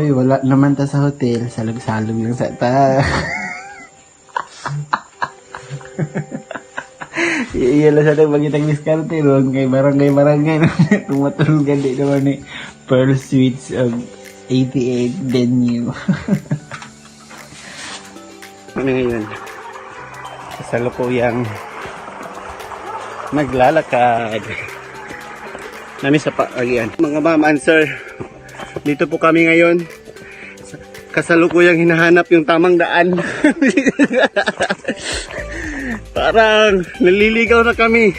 Uy, wala naman ta sa hotel. Salog-salog lang sa ta. Iya lang sa tayo magitang diskarte. Doon kay barangay-barangay. Tumatulugan din naman ni Pearl Suites of 88 venue. Ano ngayon? Kasalukuyang naglalakad. Nami sa paagian. Mga ma'am and sir, dito po kami ngayon. Kasalukuyang hinahanap yung tamang daan. Parang naliligaw na kami.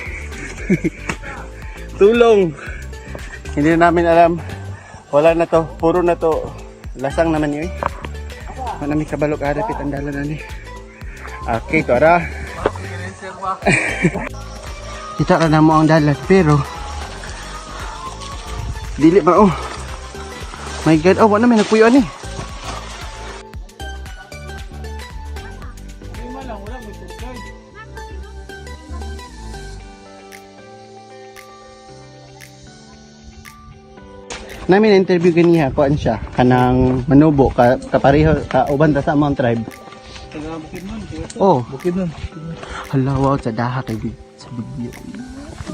Tulong. Hindi na namin alam. Wala na to. Puro na to. Lasang naman yun. Manami kabalok ada pitandalan na ni. Okay, tara. Kita ka na mo ang dalat pero dili ba oh. My God, oh, wala may nagpuyo ani. Namin interview ganiya kuan siya kanang manubo kapareho ka uban ta sa Mount Tribe. Taga Bukid nun. Oh, Bukid nun. hala wow sa daha kay sa video.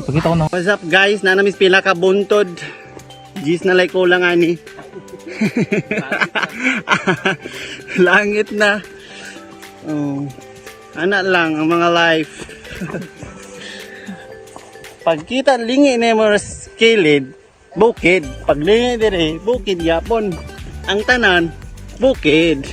Pakita ko na. What's up guys? Nanamis pila ka buntod. Gis na like ko lang ani. Langit na. Oh. Ana lang ang mga life. Pagkita lingi ni mo skilled bukid. Pag lingi dire bukid yapon. Ang tanan bukid.